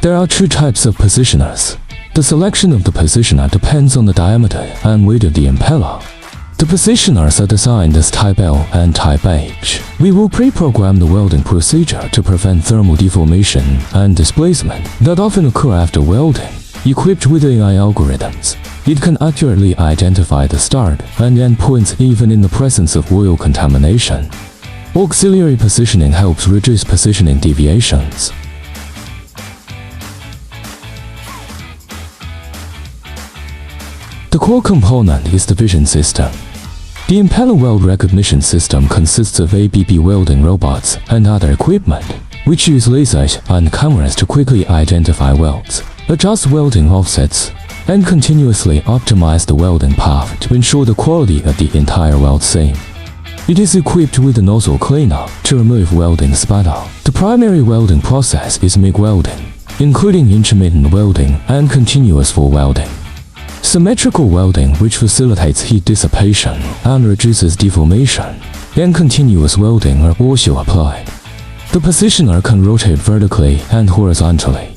There are two types of positioners. The selection of the positioner depends on the diameter and weight of the impeller. The positioners are designed as Type L and Type H. We will pre-program the welding procedure to prevent thermal deformation and displacement that often occur after welding. Equipped with AI algorithms, it can accurately identify the start and end points even in the presence of oil contamination. Auxiliary positioning helps reduce positioning deviations. The core component is the vision system. The impeller weld recognition system consists of ABB welding robots and other equipment, which use lasers and cameras to quickly identify welds, adjust welding offsets, and continuously optimize the welding path to ensure the quality of the entire weld seam. It is equipped with a nozzle cleaner to remove welding spatter. The primary welding process is MIG welding, including intermittent welding and continuous for welding. Symmetrical welding, which facilitates heat dissipation and reduces deformation, and continuous welding are also applied. The positioner can rotate vertically and horizontally,